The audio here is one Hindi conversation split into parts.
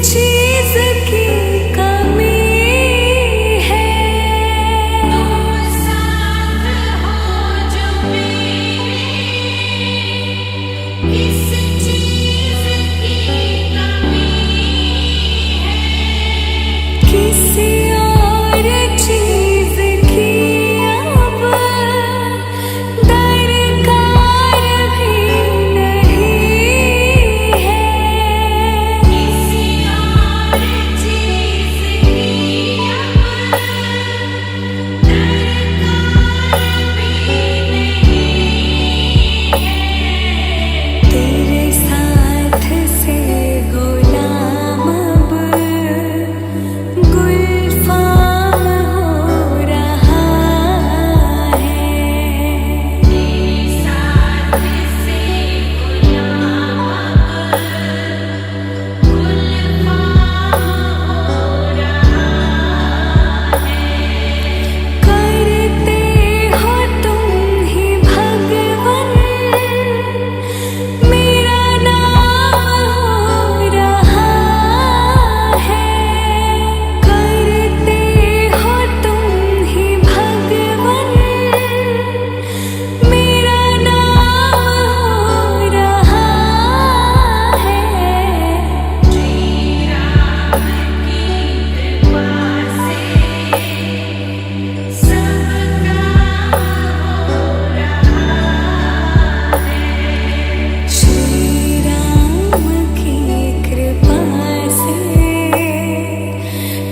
चीज की कमी है, तुम साथ हो जो मेरे, किस चीज की कमी है, किसी और चीज की अब दरकार भी नहीं है, किसी और चीज की अब दरकार भी नहीं है। तेरे साथ से गुलाम अब गुलफाम हो रहा है, तेरे साथ से गुलाम अब गुलफाम हो रहा है। करते हो तुम ही भगवन, मेरा नाम हो रहा है, करते हो तुम ही भगवन, मेरा नाम हो रहा है। श्री राम की कृपा से सब काम हो रहा है, श्री राम की कृपा से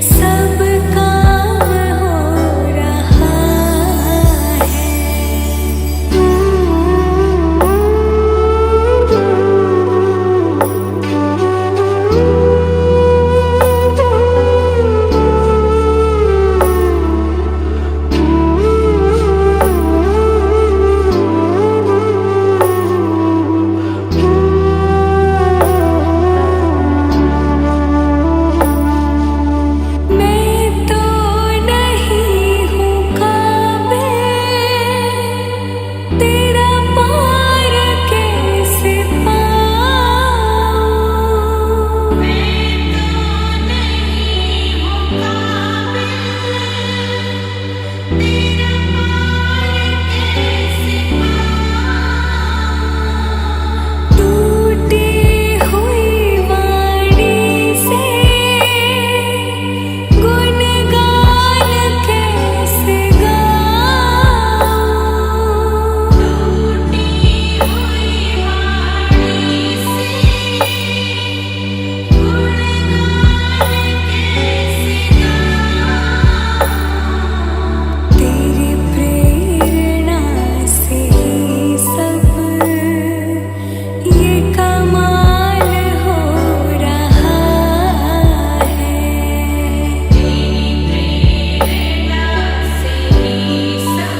सब काम हो रहा मैं तो नहीं हूँ काबिल, तेरा पार कैसे पाऊँ, मैं तो नहीं हूँ काबिल, तेरा पार कैसे पाऊँ। टूटी हुई वाणी से गुणगान कैसे गाऊँ, टूटी हुई वाणी से गुणगान कैसे गाऊँ। तेरी प्रेरणा से ही सब ये कमाल हो रहा है, तेरी प्रेरणा से ही सब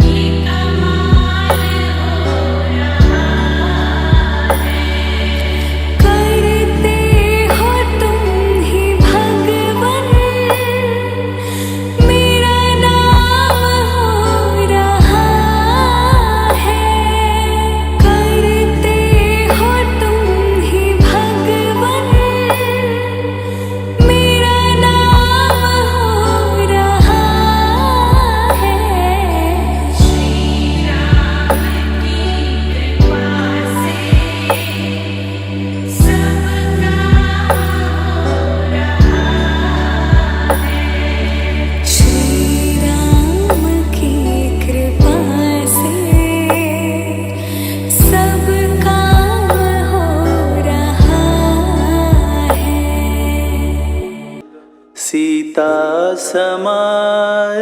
ये कमाल हो रहा है। करते हो तुम ही भगवन, मेरा नाम हो रहा है, करते हो तुम ही भगवन, मेरा नाम हो रहा है। श्री राम की कृपा से सब काम हो रहा है, श्री राम की कृपा से सब काम हो रहा है। सीता समारोपित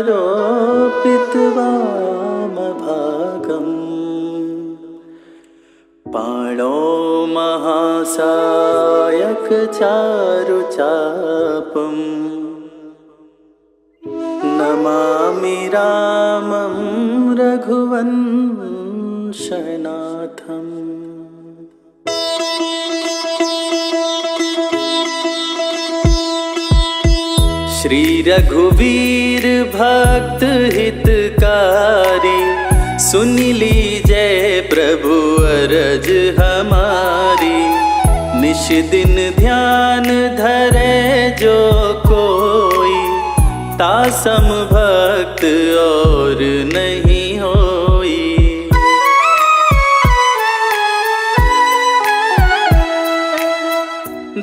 वामभागम्, पाणौ महासायक चारुचापम्, नमामि रामं रघुवंशनाथम्। श्री रघुवीर भक्त हितकारी, सुन लीजय प्रभु अरज हमारी। निश दिन ध्यान धरे जो कोई, तासम भक्त और नहीं होई।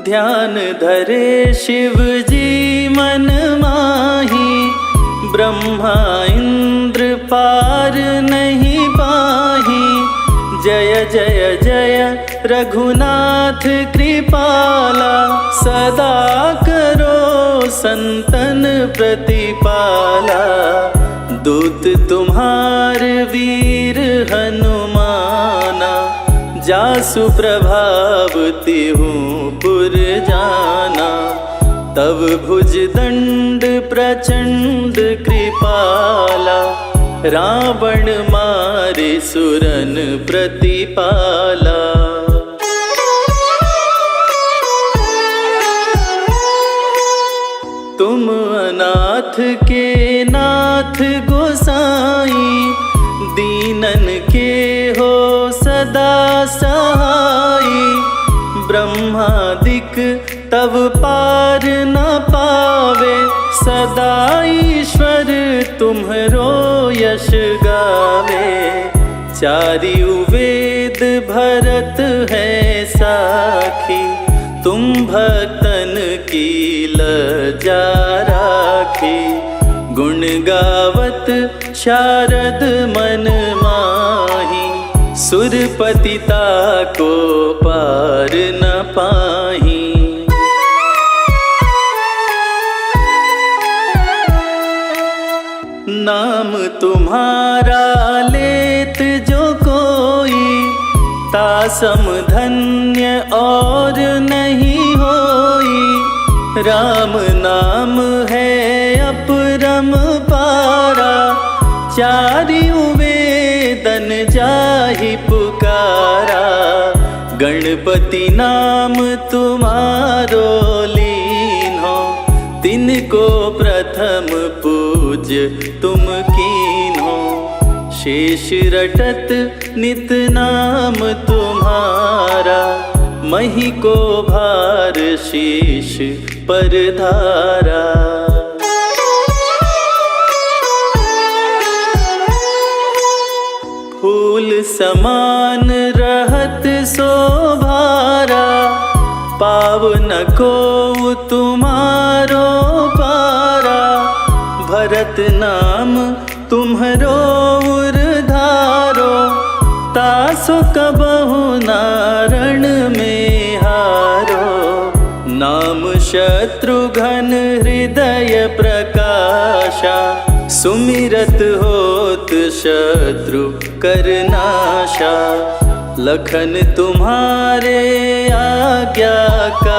ध्यान धरे शिव जी मन माही, ब्रह्मा इंद्र पार नहीं पाही। जय जय जय रघुनाथ कृपाला, सदा करो संतन प्रतिपाला। दूत तुम्हार वीर हनुमाना, जासु प्रभाव तिहूँ पुर जाना। तब भुज दंड प्रचंड कृपाला, रावण मारे सुरन प्रतिपाला। तुम अनाथ के नाथ गोसाई, दीनन के हो सदा सहाई। ब्रह्मादिक तब पार न पावे, सदा ईश्वर तुम्हरो यश गावे। चारियु वेद भरत है साखी, तुम भक्तन की लज्जा राखी। गुण गावत शारद मन माही, सुरपतिता को पार न पाही। नाम तुम्हारा लेत जो कोई, तासम धन्य और नहीं होई। राम नाम है अपरम पारा, चारियु वेदन जाहि पुकारा। गणपति नाम तुम्हारो लीन्हो, तिनको प्रथम पूज तुम कीन्हो। शेष रटत नित नाम तुम्हारा, मही को भार शीश पर धारा। फूल समान रहत शोभारा, पावन को तुम्हारो पारा। भरत नाम तुम्हरो उरधारो, तासो कबहु नारण में हारो। नाम शत्रुघ्न हृदय प्रकाशा, सुमिरत होत शत्रु करनाशा। लखन तुम्हारे आज्ञाकारी,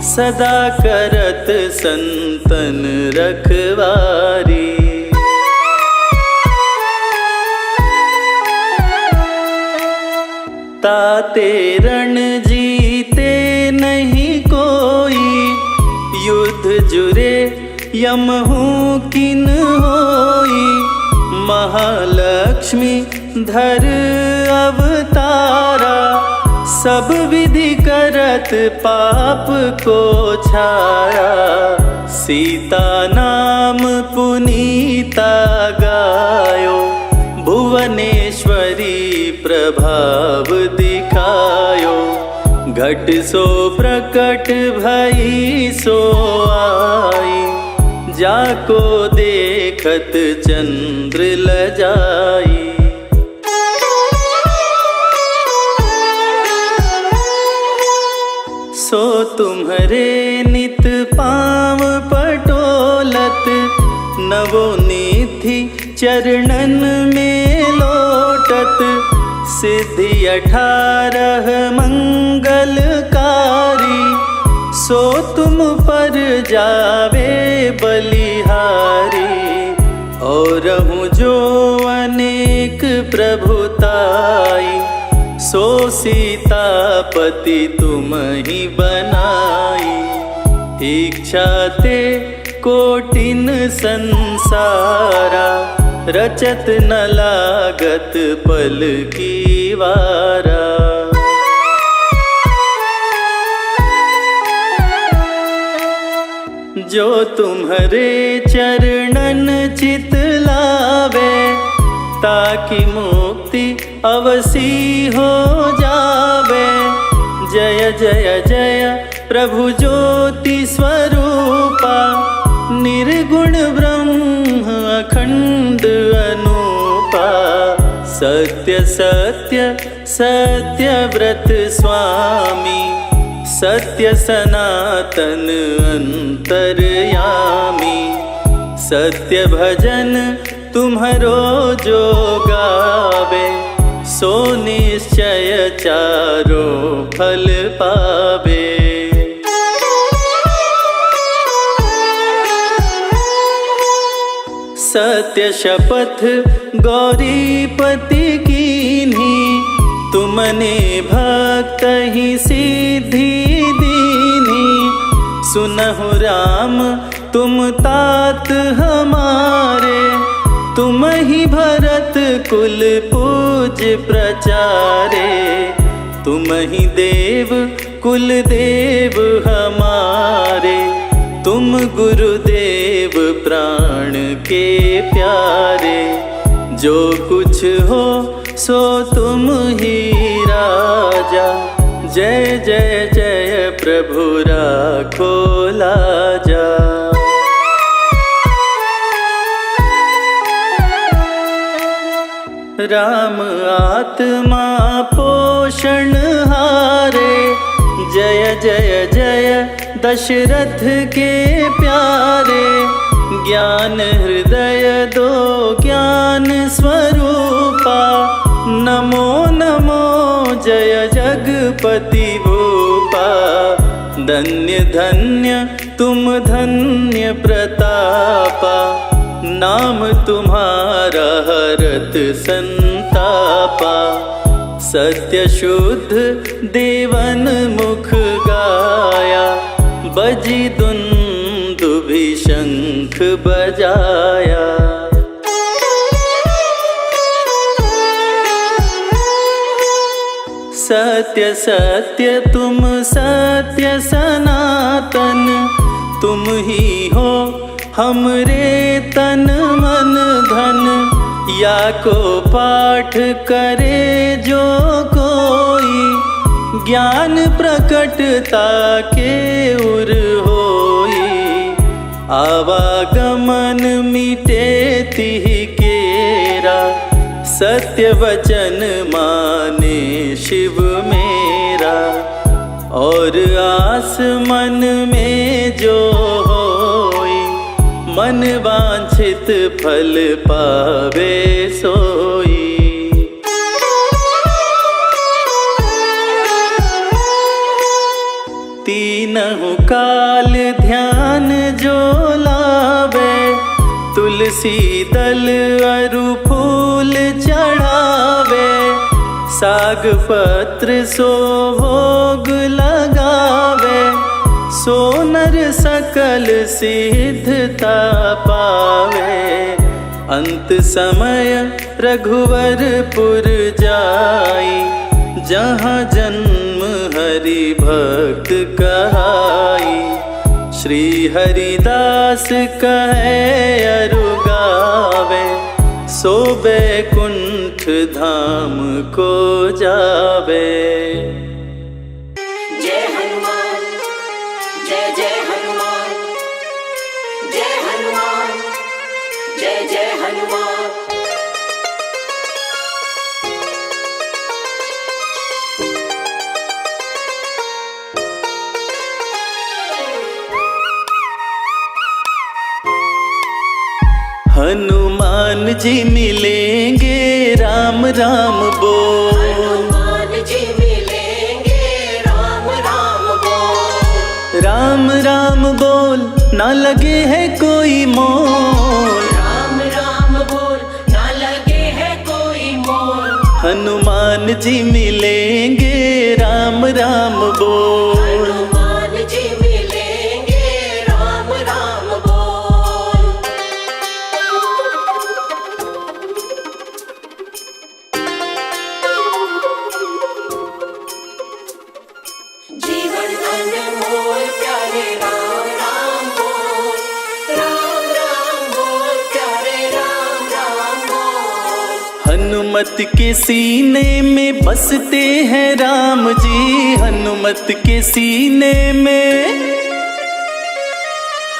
सदा करत संतन रखवारी। ताते रण जीते नहीं कोई, युद्ध जुरे यमहू किन होई। महालक्ष्मी धर अवतारा, सब विधि करत पाप को छाया। सीता नाम पुनीता गायो, भुवनेश्वरी प्रभाव दिखायो। घट सो प्रकट भई सो आई, जाको देखत चंद्र लजाई। सो तुम्हरे नित पाँव पटोलत, नवो निधि चरणन में लोटत। सिद्धि 18 मंगलकारी, सो तुम पर जावे बलिहारी। और हूँ जो अनेक प्रभुताई, सो सीतापति तुम ही बनाई। इच्छा ते कोटिन संसारा, रचत न लागत पल की वारा। जो तुम्हारे चरणन चित लावे, ताकि मुक्ति अवसी हो जावे। जय जय जय प्रभु ज्योति स्वरूपा, निर्गुण ब्रह्म अखंड अनूपा। सत्य सत्य सत्य व्रत स्वामी, सत्य सनातन अंतरयामी। सत्य भजन तुम्हारो जो गावे, सो निश्चय चारों फल पावे। सत्य शपथ गौरीपति कीन्ही, तुमने भक्त ही सिद्धि दीन्ही। सुनहु राम तुम तात हमारे, तुम ही भरत कुल पूज प्रचारे। तुम ही देव कुल देव हमारे, तुम गुरुदेव प्राण के प्यारे। जो कुछ हो सो तुम ही राजा, जय जय जय प्रभु राखो लाजा। राम आत्मा पोषण हारे, जय जय जय दशरथ के प्यारे। ज्ञान हृदय दो ज्ञान स्वरूपा, नमो नमो जय जगपति भूपा। धन्य धन्य तुम धन्य प्रतापा, नाम तुम्हारा हरत संतापा। सत्य शुद्ध देवन मुख गाया, बजी दुंदुभि शंख बजाया। सत्य सत्य तुम सत्य सनातन, तुम ही हो हमरे तन मन धन। या को पाठ करे जो कोई, ज्ञान प्रकटता के उर होई। आवागमन मिटे तिहि केरा, सत्य वचन माने शिव मेरा। और आस मन में जो होई, मन वांछित फल पावे सोई। तीनहु काल ध्यान जो लावे, तुलसी दल अरु फूल चढ़ावे। साग पत्र सो भोग लगावे, सो नर सकल सिद्धता पावे। अंत समय रघुवरपुर जाई, जहाँ जन्म हरि भक्त कहाई। श्री हरिदास कहे अरु गावे, सो बैकुंठ धाम को जावे। जय हनुमान जय जय हनुमान, जय हनुमान जय जय हनुमान। हनुमान जी मिलेंगे राम राम बोल, हनुमान जी मिलेंगे राम राम बोल। राम राम बोल ना लगे है कोई मोल, राम राम बोल ना लगे है कोई मोल। हनुमान जी मिलेंगे राम राम बोल। हनुमान जी मिलेंगे राम राम बोल। जीवन अनमोल प्यारे राम राम बोल, हनुमत के सीने में बसते हैं राम जी, हनुमत के सीने में,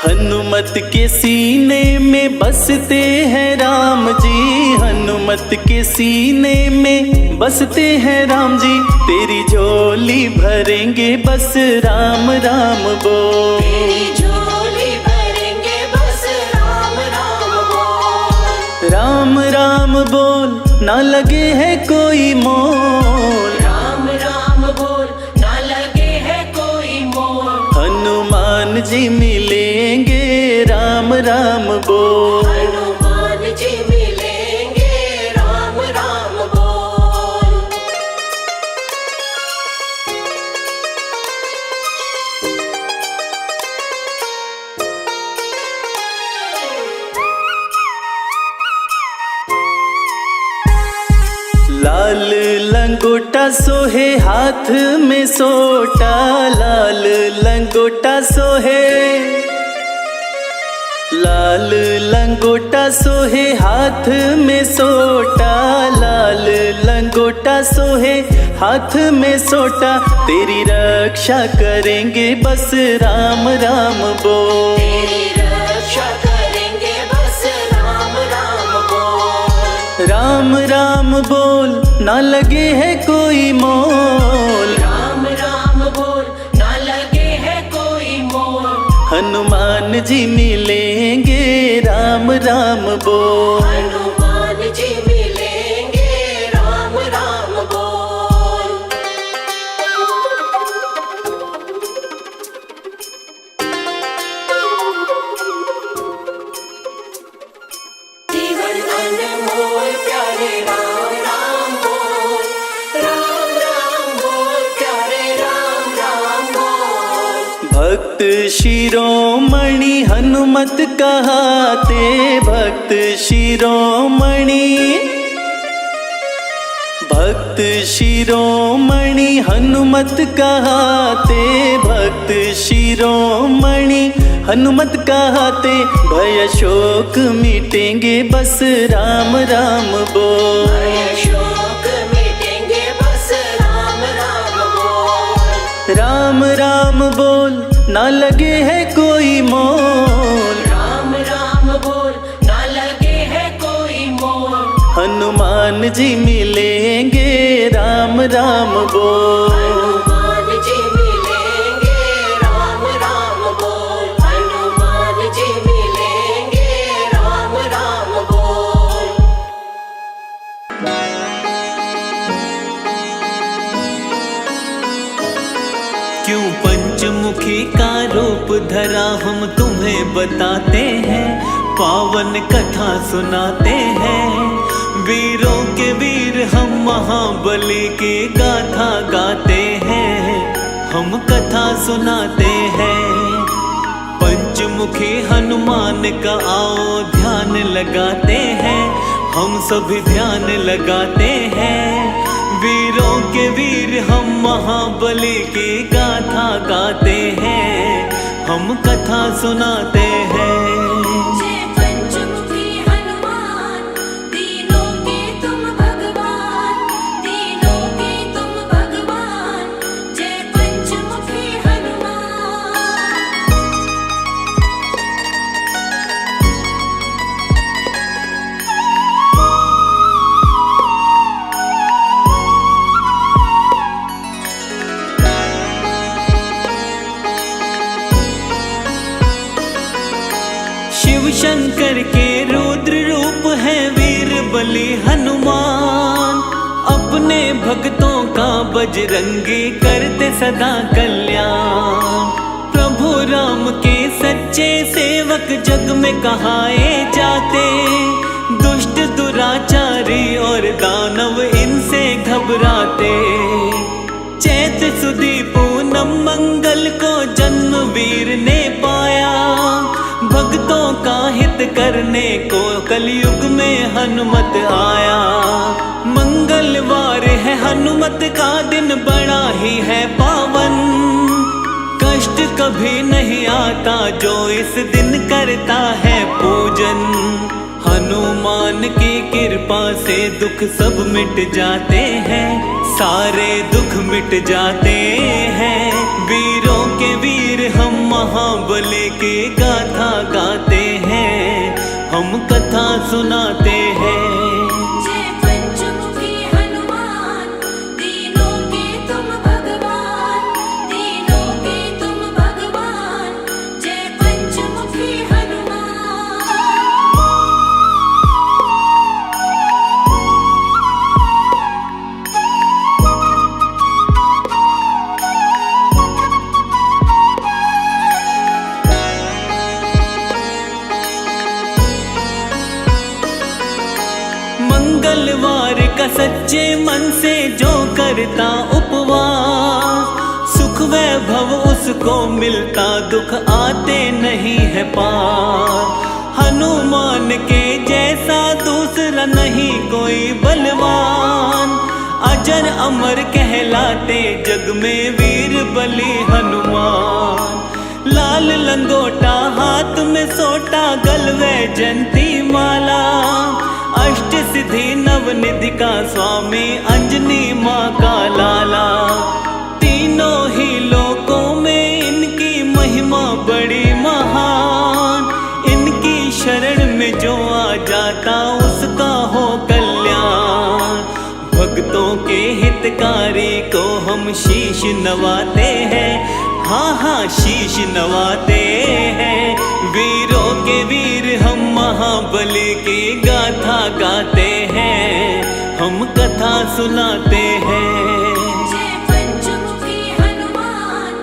हनुमत के सीने में बसते हैं राम जी, हनुमत के सीने में बसते हैं राम जी। तेरी झोली भरेंगे बस राम राम बोल, तेरी झोली भरेंगे बस राम राम बोल, राम राम बोल ना लगे है कोई मोल, राम राम बोल ना लगे है कोई मोल, हनुमान जी मिलेंगे राम राम बोल, हनुमान जी मिलेंगे राम राम बोल। लाल लंगोटा सोहे हाथ में सोटा, लाल लंगोटा सोहे, लाल लंगोटा सोहे हाथ में सोटा, लाल लंगोटा सोहे हाथ में सोटा। तेरी रक्षा करेंगे बस राम राम बोल, तेरी रक्षा करेंगे बस राम राम बोल, राम राम बोल ना लगे है कोई मोल, राम राम बोल ना लगे है कोई मोल, हनुमान जी मिलेंगे राम राम बोल, हनुमान जी मिलेंगे राम राम बोल। जीवन अनमोल प्यारे राम राम बोल, राम राम बोल प्यारे राम राम बोल। भक्त शिरोमणि हनुमत कहाते, भक्त शिरोमणि, भक्त शिरोमणि हनुमत कहाते, भक्त शिरोमणि हनुमत कहाते। भय शोक मिटेंगे बस राम राम बोल, भय शोक मिटेंगे बस राम राम बोल, राम राम बोल ना लगे है कोई मोल, राम राम बोल ना लगे है कोई मोल, हनुमान जी मिलेंगे राम राम बोल, हनुमान जी मिलेंगे राम राम बोल, हनुमान जी मिलेंगे राम राम बोल। क्यों पंचमुखी का रूप धरा हम तुम्हें बताते हैं, पावन कथा सुनाते हैं। वीरों के वीर हम महाबली की गाथा गाते हैं, हम कथा सुनाते हैं। पंचमुखी हनुमान का आओ ध्यान लगाते हैं, हम सभी ध्यान लगाते हैं। वीरों के वीर हम महाबली की गाथा गाते हैं, हम कथा सुनाते हैं। जय पंचमुखी हनुमान, तीनों के तुम भगवान, तीनों के तुम भगवान। जय पंचमुखी हनुमान। शिव शंकर के रुद्र रूप है वीर बलि हनुमान, अपने भक्तों का बजरंगी करते सदा कल्याण। प्रभु राम के सच्चे सेवक जग में कहाए जाते, दुष्ट दुराचारी और दानव इनसे घबराते। चैत सुदी पूनम मंगल को जन्म वीर ने पाया, भक्तों का हित करने को कलयुग में हनुमत आया। मंगलवार है हनुमत का दिन बड़ा ही है पावन, कष्ट कभी नहीं आता जो इस दिन करता है पूजन। हनुमान की कृपा से दुख सब मिट जाते हैं, सारे दुख मिट जाते हैं। वीरों के वीर हम महाबली की गाथा गाते हैं, हम कथा सुनाते हैं। जय पंचमुखी हनुमान, दीनों के तुम भगवान, दीनों के तुम भगवान। जय पंचमुखी हनुमान। मंगलवार का सच्चे मन से जो करता उपवास, सुख वैभव उसको मिलता, दुख आते नहीं है पार। हनुमान के जैसा दूसरा नहीं कोई बलवान, अजर अमर कहलाते जग में वीर बली हनुमान। लाल लंगोटा हाथ में सोटा, गलवे जंती माला, अष्ट सिद्धि नवनिधि का स्वामी, अंजनी माँ का लाला। तीनों ही लोकों में इनकी महिमा बड़ी महान, इनकी शरण में जो आ जाता उसका हो कल्याण। भक्तों के हितकारी को हम शीश नवाते हैं, हाँ हाँ शीश नवाते हैं। वीरों के वीर हम महाबली की गाथा गाते हैं, हम कथा सुनाते हैं। जय पंचमुखी हनुमान,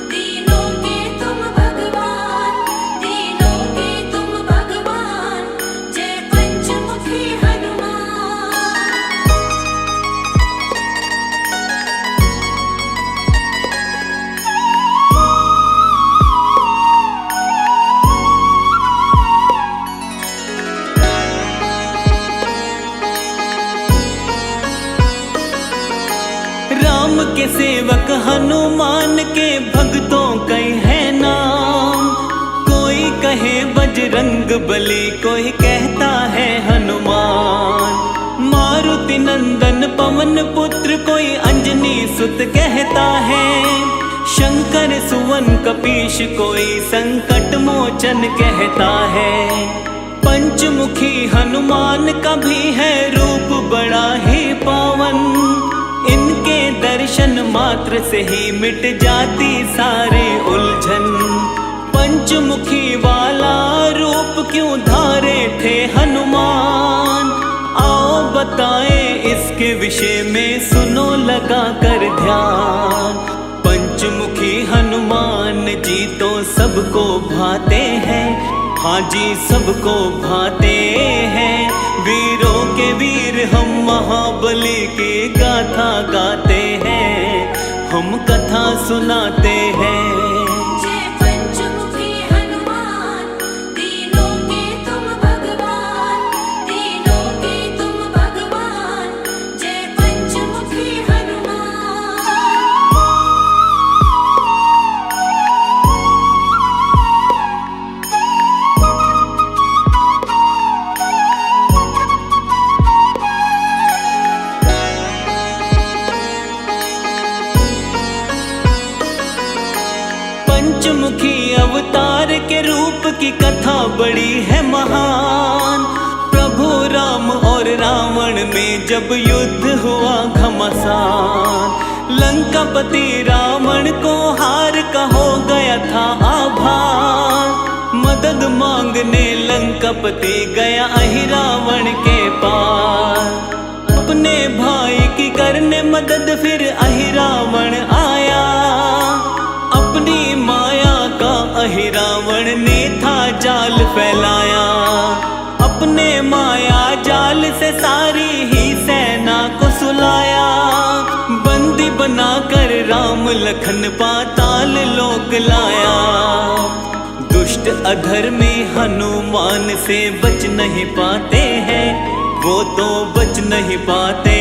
दीनों के तुम भगवान, दीनों के तुम भगवान। जय पंचमुखी हनुमान। राम के सेवक हनुमान के भक्तों कई है नाम, कोई कहे बजरंग बली, कोई कहता है हनुमान। मारुति नंदन पवन पुत्र, कोई अंजनी सुत कहता है। शंकर सुवन कपीश, कोई संकट मोचन कहता है। पंचमुखी हनुमान का भी है रूप बड़ा ही पावन, इनके दर्शन मात्र से ही मिट जाती सारे उलझन। पंचमुखी वाला रूप क्यों धारे थे हनुमान, आओ बताए इसके विषय में, सुनो लगा कर ध्यान। पंचमुखी हनुमान जी तो सबको भाते हैं, हाँ जी सबको भाते हैं। वीरों के वीर हम महाबली की गाथा गाते हैं, हम कथा सुनाते हैं। जय पंचमुखी हनुमान, दीनों के तुम भगवान, दीनों के तुम भगवान। जय पंचमुखी हनुमान। पंचमुखी अवतार के रूप की कथा बड़ी है महान। प्रभु राम और रावण में जब युद्ध हुआ घमासान, लंकापति रावण को हार का हो गया था आभार। मदद मांगने लंकापति गया अहिरावण के पास, अपने भाई की करने मदद फिर अहिरावण आया। अपनी माया का अहिरावण ने था जाल फैलाया, अपने माया जाल से सारी ही सेना को सुलाया। बंदी बनाकर राम लखन पाताल लोक लाया। दुष्ट अधर्मी हनुमान से बच नहीं पाते हैं, वो तो बच नहीं पाते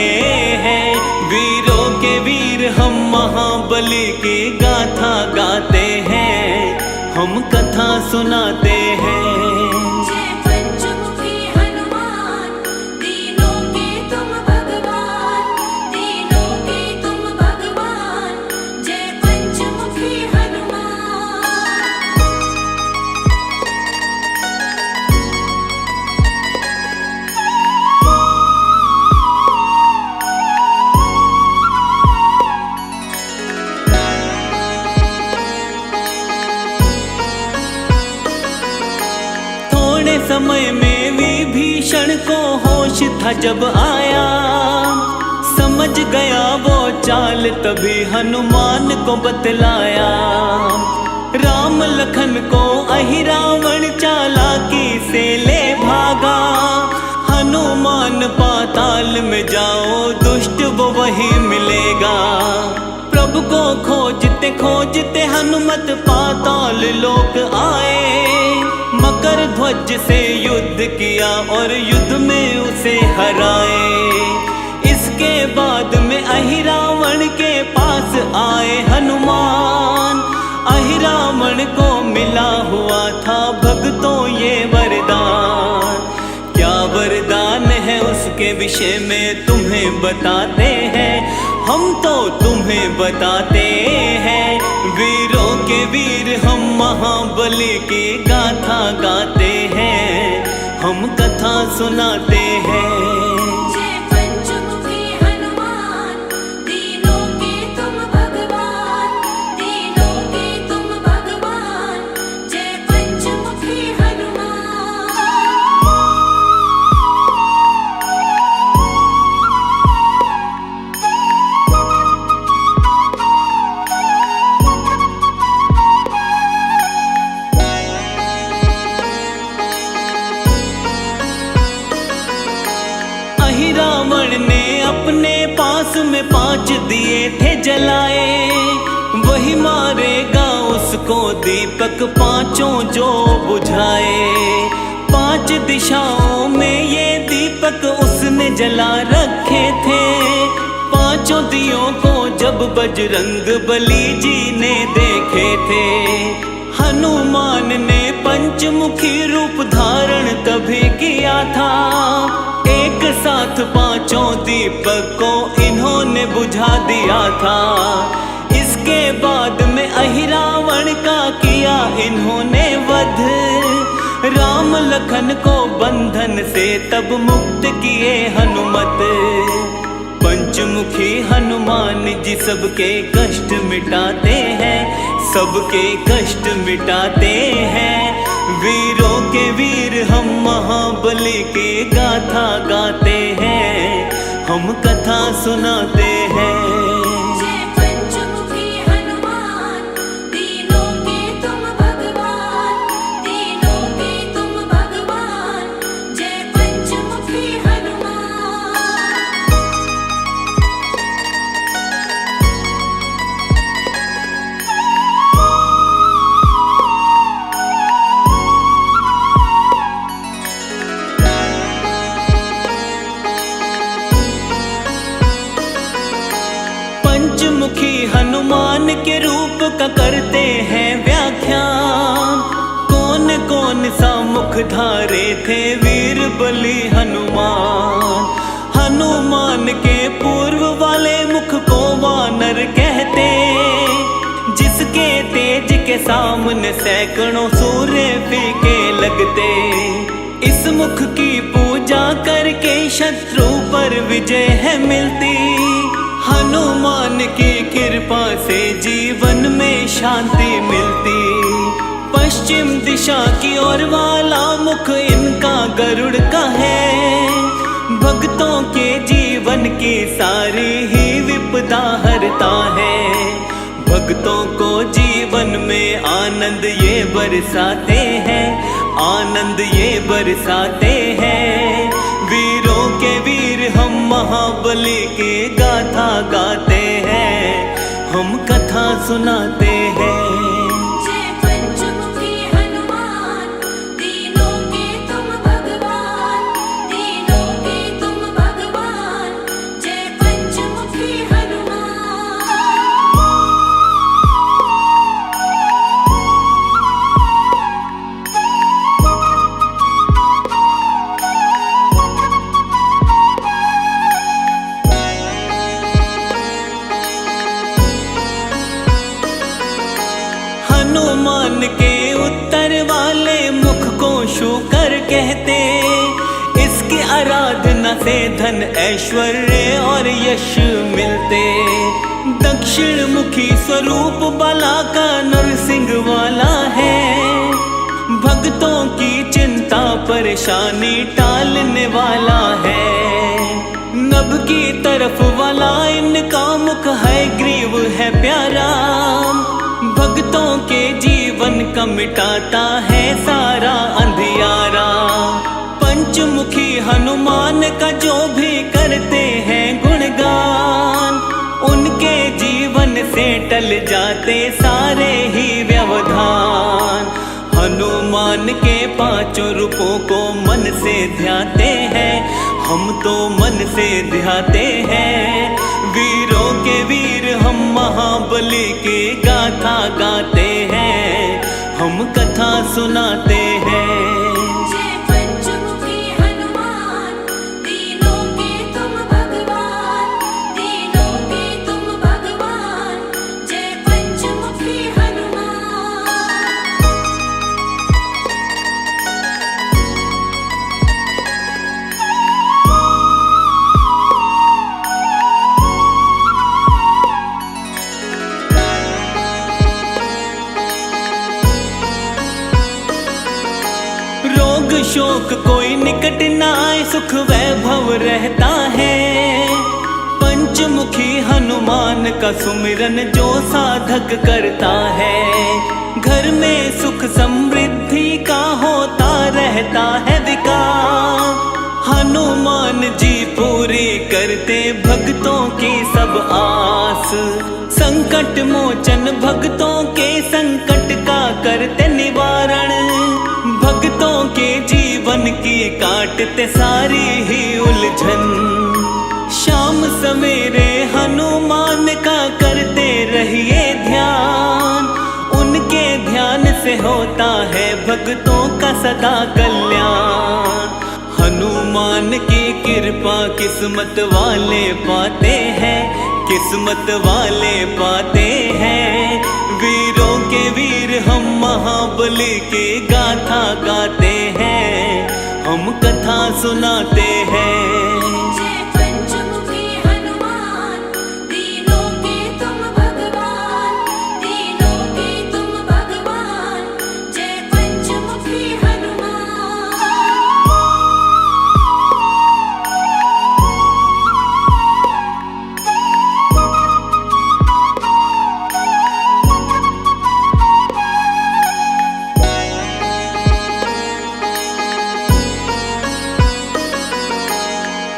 हैं। वीरों के वीर हम महाबली की गाथा गाते हैं, हम कथा सुनाते हैं। जय पंचमुखी हनुमान। समय में विभीषण को होश था जब आया, समझ गया वो चाल तभी हनुमान को बतलाया। राम लखन को अहिरावण चालाकी से ले भागा, हनुमान पाताल में जाओ दुष्ट वो वही मिलेगा। प्रभु को खोजते खोजते हनुमत पाताल लोक आए, मकर ध्वज से युद्ध किया और युद्ध में उसे हराए। इसके बाद में अहिरावण के पास आए हनुमान, अहिरावण को मिला हुआ था भक्तों ये वरदान। क्या वरदान है उसके विषय में तुम्हें बताते हैं, हम तो तुम्हें बताते हैं। वीरों के वीर हम महाबली की गाथा गाते हैं, हम कथा सुनाते हैं। जय पंचमुखी हनुमान, तीनों के तुम भगवान, तीनों के तुम भगवान। जय पंचमुखी हनुमान। अहिरावण ने अपने पास में 5 दिए थे जलाए, वही मारेगा उसको दीपक पांचों जो बुझाए। 5 दिशाओं में ये दीपक उसने जला रखे थे, पांचों दियों को जब बजरंग बली जी ने देखे थे। हनुमान ने पंचमुखी रूप धारण तभी किया था, एक साथ 5 दीपक को इन्होंने बुझा दिया था। इसके बाद में अहिरावण का किया इन्होंने वध, राम लखन को बंधन से तब मुक्त किए हनुमत। पंचमुखी हनुमान जी सबके कष्ट मिटाते हैं, सबके कष्ट मिटाते हैं। वीरों के वीर हम महाबली के गाथा गाते हैं, हम कथा सुनाते हैं। जय पंचमुखी हनुमान, तीनों के तुम भगवान, तीनों के तुम भगवान। जय पंचमुखी हनुमान। पंचमुखी हनुमान के रूप का करते हैं व्याख्यान, कौन कौन सा मुख धारे थे वीर बली हनुमान। हनुमान के पूर्व वाले मुख को वानर कहते, जिसके तेज के सामने सैकड़ों सूर्य फीके लगते। इस मुख की पूजा करके शत्रु पर विजय है मिलती, हनुमान की कृपा से जीवन में शांति मिलती। पश्चिम दिशा की ओर वाला मुख इनका गरुड़ का है, भक्तों के जीवन की सारी ही विपदा हरता है। भक्तों को जीवन में आनंद ये बरसाते हैं, आनंद ये बरसाते हैं। वीरों के वीर हम महाबली की गाथा गाते हैं, हम कथा सुनाते हैं। जय पंचमुखी हनुमान, तीनों के तुम भगवान, तीनों के तुम भगवान। जय पंचमुखी हनुमान। हनुमान के उत्तर वाले मुख को शूकर कहते, इसकी आराधना से धन ऐश्वर्य और यश मिलते। दक्षिण मुखी स्वरूप बाला का नरसिंह वाला है, भक्तों की चिंता पर परेशानी टालने वाला है। नभ की तरफ वाला इनका मुख है, ग्रीव है प्यारा, भक्तों के जीवन का मिटाता है सारा अंधियारा। पंचमुखी हनुमान का जो भी करते हैं गुणगान, उनके जीवन से टल जाते सारे ही व्यवधान। हनुमान के पांचों रूपों को मन से ध्याते हैं, हम तो मन से ध्याते हैं। वीरों के वीर हम महाबली की गाथा गाते हैं, हम कथा सुनाते हैं। जय पंचमुखी हनुमान, तीनों के तुम भगवान, तीनों के तुम भगवान। जय पंचमुखी हनुमान। रोग शोक कोई निकट न आए, सुख वैभव रहता है। पंचमुखी हनुमान का सुमिरन जो साधक करता है, घर में सुख समृद्धि का होता रहता है विकास। हनुमान जी पूरी करते भक्तों की सब आस, संकट मोचन भक्तों के संकट का करते निवारण। भक्तों के जीवन की काटते सारी ही उलझन। शाम सवेरे हनुमान का करते रहिए ध्यान, उनके ध्यान से होता है भक्तों का सदा कल्याण। हनुमान की कृपा किस्मत वाले पाते हैं, किस्मत वाले पाते हैं। वीरों के वीर हम महाबली की गाथा गाते हैं, हम कथा सुनाते हैं। जय पंचमुखी हनुमान, तीनों के तुम भगवान, तीनों के तुम भगवान। जय पंचमुखी हनुमान।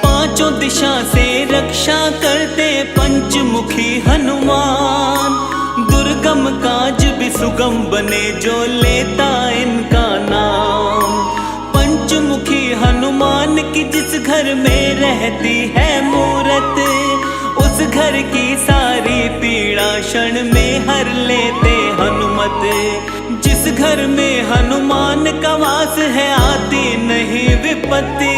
पांचों दिशा से रक्षा करते पंचमुखी हनुमान। दुर्गम काज भी सुगम बने जो लेता इनका नाम। पंचमुखी हनुमान की जिस घर में रहती है मूरत, उस घर की सारी पीड़ा क्षण में हर लेते हनुमत। जिस घर में हनुमान का वास है आती नहीं विपत्ति,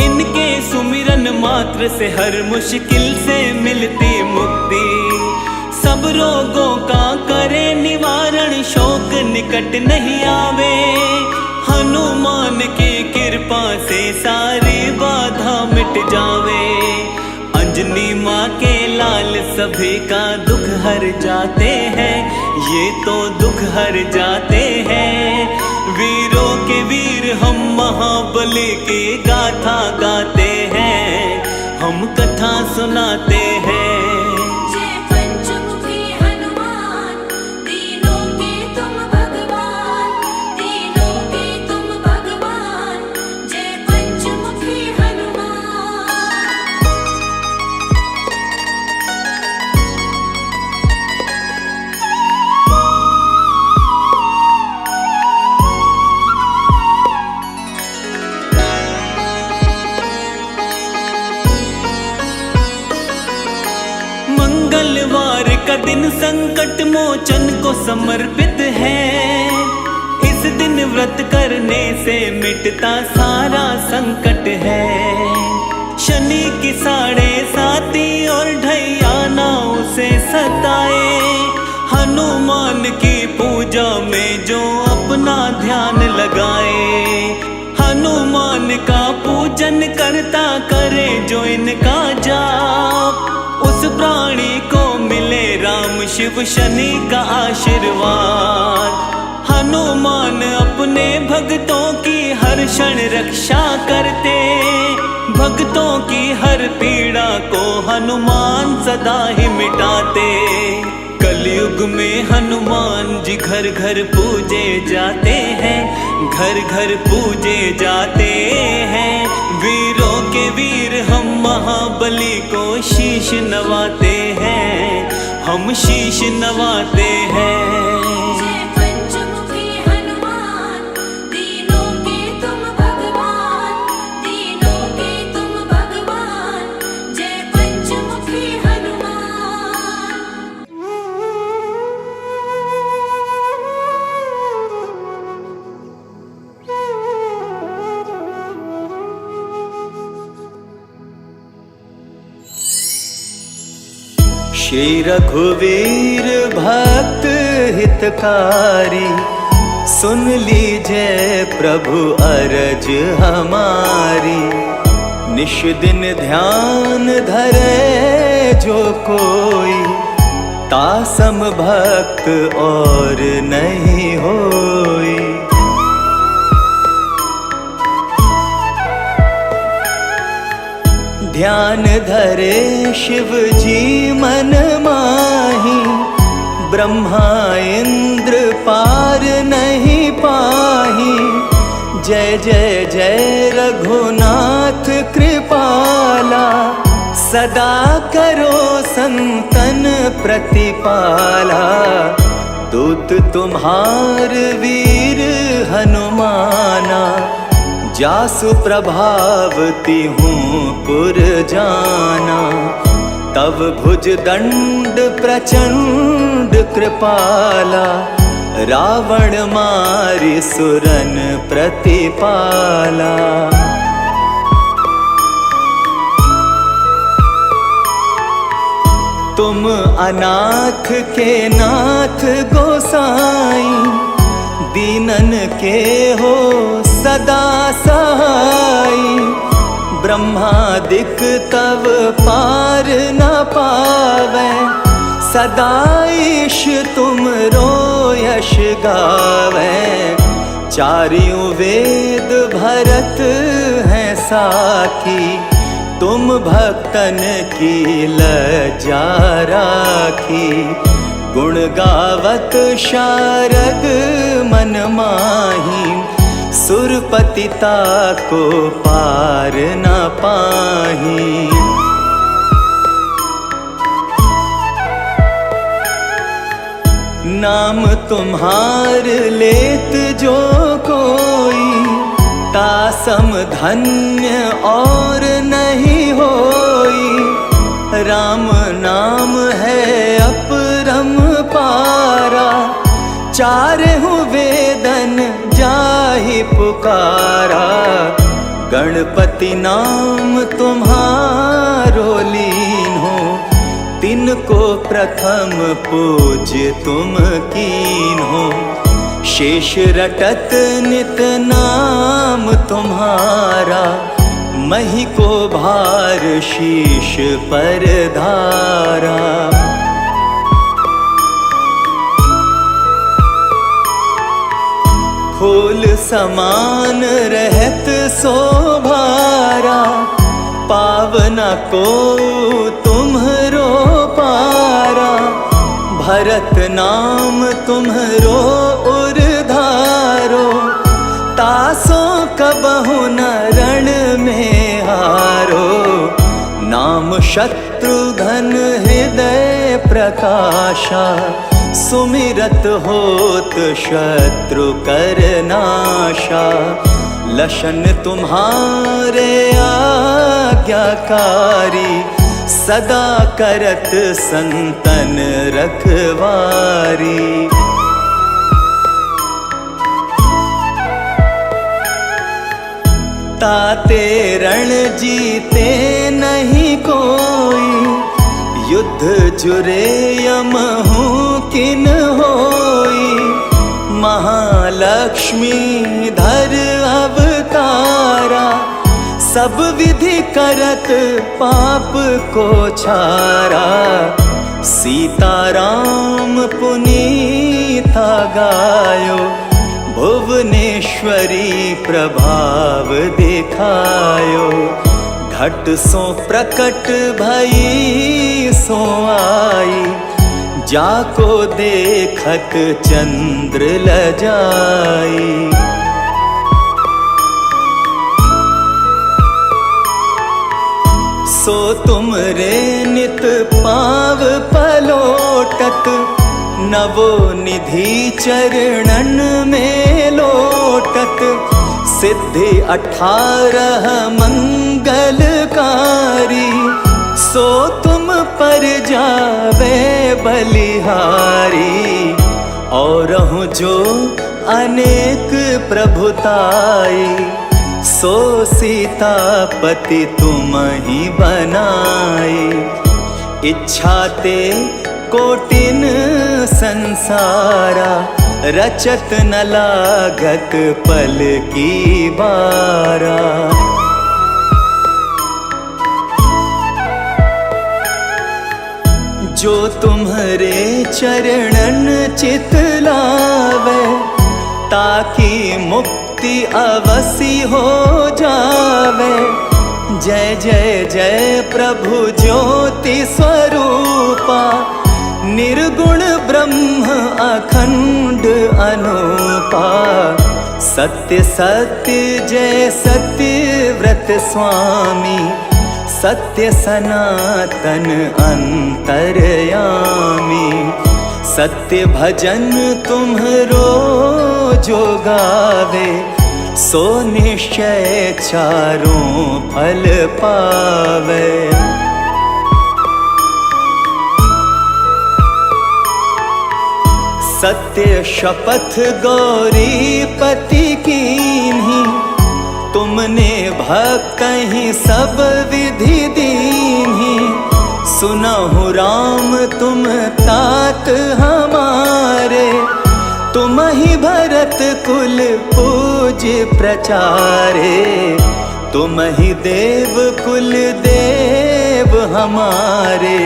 इनके सुमिरन मात्र से हर मुश्किल से मिलती मुक्ति। सब रोगों का करे निवारण, शोक निकट नहीं आवे। हनुमान की कृपा से सारी बाधा मिट जावे। अंजनी माँ के लाल सभी का दुख हर जाते हैं, ये तो दुख हर जाते हैं। वीरों के वीर हम महाबली की गाथा गाते हैं, हम कथा सुनाते हैं। जय पंचमुखी हनुमान, तीनों के तुम भगवान, तीनों के तुम भगवान। जय पंचमुखी हनुमान। मंगलवार का दिन संकट मोचन को समर्पित है। इस दिन व्रत करने से मिटता सारा संकट है। शनि की 7.5 और ढैया ना उसे सताए। हनुमान की पूजा में जो अपना ध्यान लगाए, हनुमान का पूजन करता करे जो इनका जाप, उस प्राणी को मिले राम शिव शनि का आशीर्वाद। हनुमान अपने भक्तों की हर क्षण रक्षा करते, भक्तों की हर पीड़ा को हनुमान सदा ही मिटाते। कलयुग में हनुमान जी घर घर पूजे जाते हैं, घर घर पूजे जाते हैं। वीरों के वीर हम महाबली को शीश नवाते हैं, हम शीश नवाते हैं। जय पंचमुखी हनुमान, दीनों के तुम भगवान, दीनों के तुम भगवान। जय पंचमुखी हनुमान। श्री रघुवीर भक्त हितकारी, सुन लीजिए प्रभु अरज हमारी। निश दिन ध्यान धरे जो कोई, तासम भक्त और नहीं होई। ध्यान धरे शिव जी मन माही, ब्रह्मा इंद्र पार नहीं पाही। जय जय जय रघुनाथ कृपाला, सदा करो संतन प्रतिपाला। दूत तुम्हार वीर हनुमाना, जासु प्रभावती हूँ पुर जाना। तव भुज दंड प्रचंड कृपाला, रावण मारि सुरन प्रतिपाला। तुम अनाथ के नाथ गोसाई, दीनन के हो सदा सहाई। ब्रह्मादिक तव पार न पावै, सदा ईश तुम रो यश गावै। चारियों वेद भरत हैं साखी, तुम भक्तन की लज्जा राखी। गुण गावत शारद मन माही, सुरपतिता को पार न पाही। नाम तुम्हार लेत जो कोई, तासम धन्य और नहीं होई। राम नाम है अपरम पारा, चारहु वेदन जाहि पुकारा। गणपति नाम तुम्हारो लीन हो, तिनको प्रथम पूज्य तुम कीन हो। शेष रटत नित नाम तुम्हारा, मही को भार शीश पर धारा। फूल समान रहत शोभारा, पावना को तुम्हरो पारा। भरत नाम तुम्हरो उरधारो, तासो कबहु न रण में हारो। नाम शत्रुघ्न हृदय प्रकाशा, सुमिरत होत शत्रु कर नाशा। लशन तुम्हारे आज्ञाकारी, सदा करत संतन रखवारी। ताते रण जीते नहीं कोई, युद्ध जुरे यम हूँ किन होई। महालक्ष्मी धर अवतारा, सब विधि करत पाप को छारा। सीताराम पुनीता गायो, भुवनेश्वरी प्रभाव दिखायो, घट सो प्रकट भई सो आई, जाको देखत चंद्र लजाई। सो तुम रे नित पाव पलोटत, नवो निधि चरणन में लोटत, सिद्धि 18 मंगलकारी, सो तुम पर जावे बलिहारी। और जो अनेक प्रभुताई, सो सीतापति तुम ही बनाई। इच्छा ते कोटिन संसारा, रचत न लागत पल की बारा। जो तुम्हारे चरणन चित लावे, ताकि मुक्ति अवसी हो जावे। जय जय जय प्रभु ज्योति स्वरूपा, निर्गुण ब्रह्म अखंड अनूपा। सत्य सत्य जय सत्य व्रत स्वामी, सत्य सनातन अंतर्यामी। सत्य भजन तुम्हरो जो गावे, सो निश्चय चारों फल पावे। सत्य शपथ गौरीपति कीन्ही, तुमने भक्त ही सब विधि दीन्ही। सुनहु राम तुम तात हमारे, तुम ही भरत कुल पूज प्रचारे। तुम ही देव कुल देव हमारे,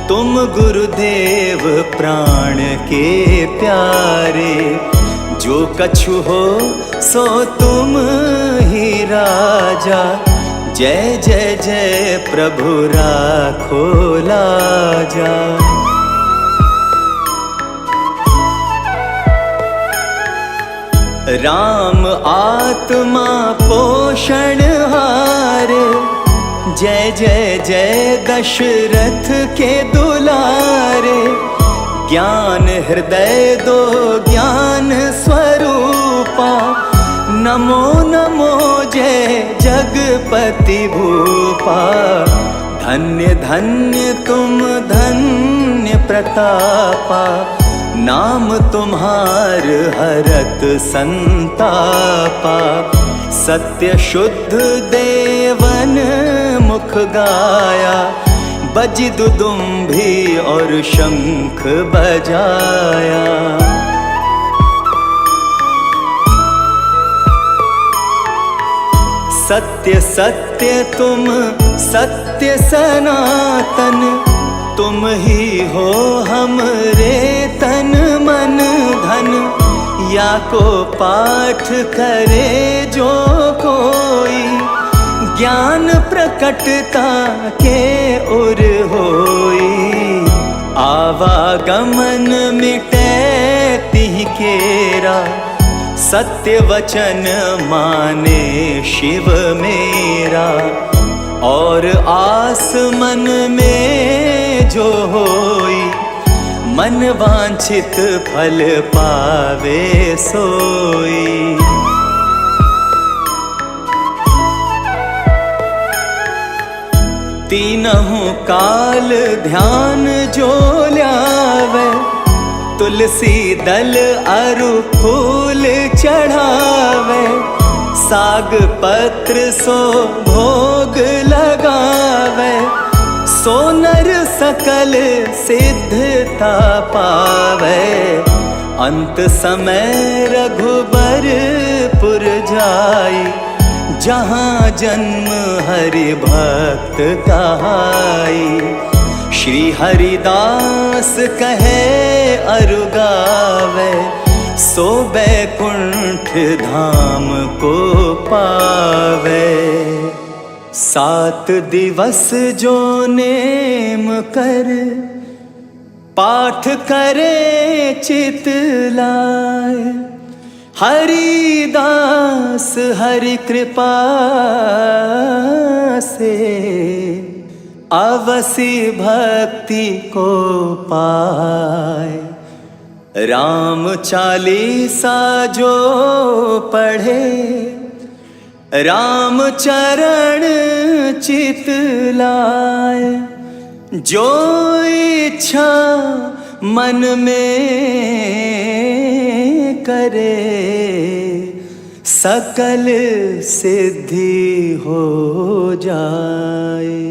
तुम गुरुदेव प्राण के प्यारे। जो कछु हो सो तुम ही राजा, जय जय जय प्रभु राखो लाजा। राम आत्मा पोषण हारे, जय जय जय दशरथ के दुलारे। ज्ञान हृदय दो ज्ञान स्वरूपा, नमो नमो जय जगपति भूपा। धन्य धन्य तुम धन्य प्रतापा, नाम तुम्हार हरत संतापा। सत्य शुद्ध देवन मुख गाया, बजि दुदुम्भी और शंख बजाया। सत्य सत्य तुम सत्य सनातन, तुम ही हो हमरे तन मन धन। या को पाठ करे जो कोई, ज्ञान प्रकटता के उर होई। आवागमन मिटे तिहि केरा, सत्य वचन माने शिव मेरा। और आस मन में जो होई, मन वांछित फल पावे सोई। तीनहु काल ध्यान जो ल्यावे, तुलसी दल अरु फूल चढ़ावे। साग पत्र सो भोग लगावे, सो नर सकल सिद्धता पावे। अंत समय रघुबरपुर जाई, जहाँ जन्म हरि भक्त कहाई। श्री हरिदास कहे अरु गावे, सो बैकुंठ धाम को पावे। 7 दिवस जो नेम कर पाठ करे चित लाए। हरिदास हरि कृपा से अवसि भक्ति को पाए। राम चालीसा जो पढ़े राम चरण चित लाए। जो इच्छा मन में करे सकल सिद्धि हो जाए।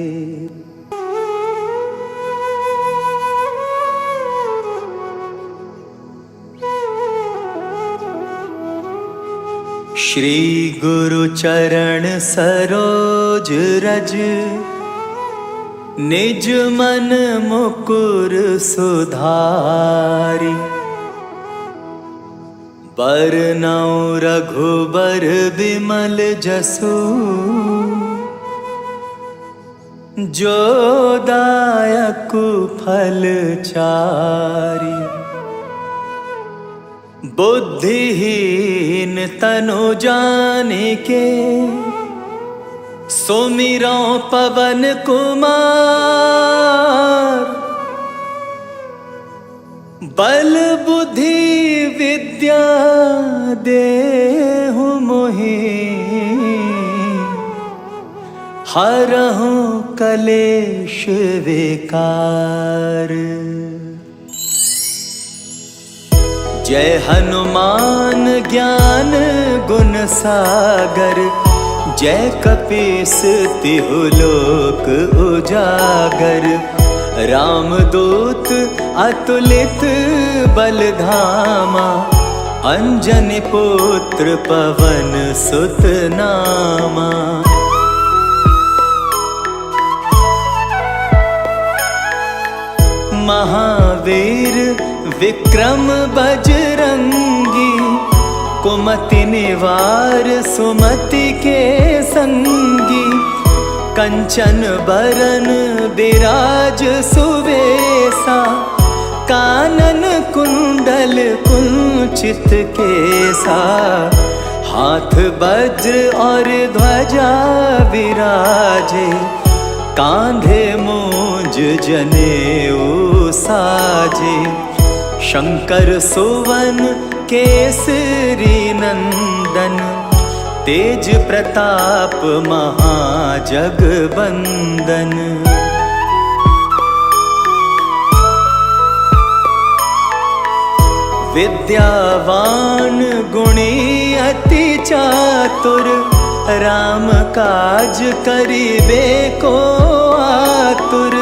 श्री गुरु चरण सरोज रज निज मन मुकुर सुधारी। बरनउँ रघुबर बिमल जसु जो दायक फल चारी। बुद्धिहीन तनु जानिके सुमिरौ पवन कुमार। बल बुद्धि विद्या देहु मोहि हरहु कलेश विकार। जय हनुमान ज्ञान गुण सागर। जय कपीस तिहु लोक उजागर। रामदूत अतुलित बल धामा। अंजनी पुत्र पवन सुत नामा। महावीर विक्रम बजरंगी। कुमति निवार सुमति के संगी। कंचन बरन बिराज सुवेसा। कानन कुंडल कुंचित केसा। हाथ वज्र और ध्वजा विराजे। कांधे मूंज जनेऊ साजे। शंकर सुवन केसरी नंदन। तेज प्रताप महाजगबंदन। विद्यावान गुणी अति चातुर। राम काज करिबे को आतुर।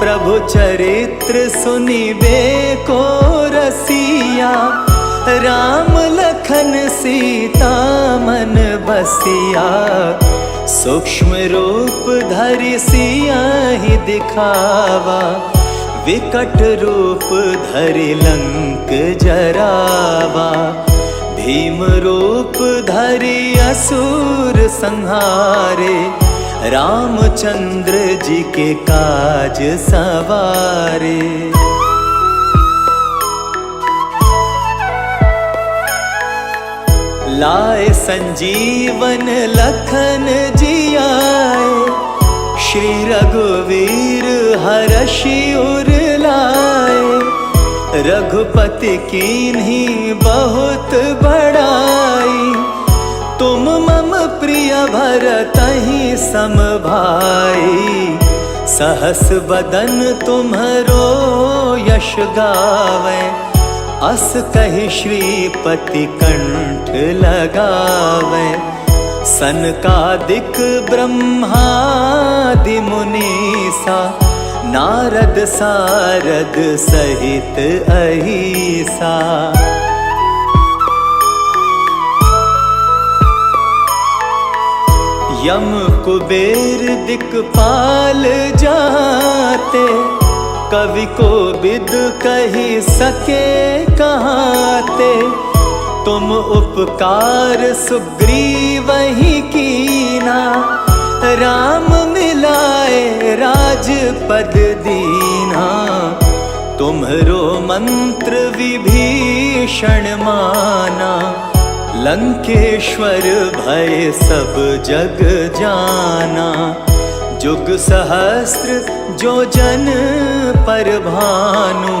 प्रभु चरित्र सुनिबे को रसिया। राम लखन सीता मन बसिया। सूक्ष्म रूप धरि सियाहि दिखावा। विकट रूप धरि लंक जरावा। भीम रूप धरि असुर संहारे। रामचंद्र जी के काज सवारे। लाए संजीवन लखन जियाए। श्री रघुवीर हरषि उर लाए। रघुपति कीन्ही बहुत बड़ाई। तुम मम प्रिय भरतहि सम भाई। सहस बदन तुम्हरो यश गावे। अस कहि श्रीपति कंठ लगावे। सनकादिक ब्रह्मादि मुनीसा। नारद सारद सहित अहिसा। यम कुबेर दिक्पाल जाते। कवि को बिद कही सके कहाते। तुम उपकार सुग्रीव ही कीना, राम मिलाए राजपद दीना। तुम्हरो मंत्र विभीषण माना, लंकेश्वर भय सब जग जाना। जुग सहस्त्र जो जन पर भानु,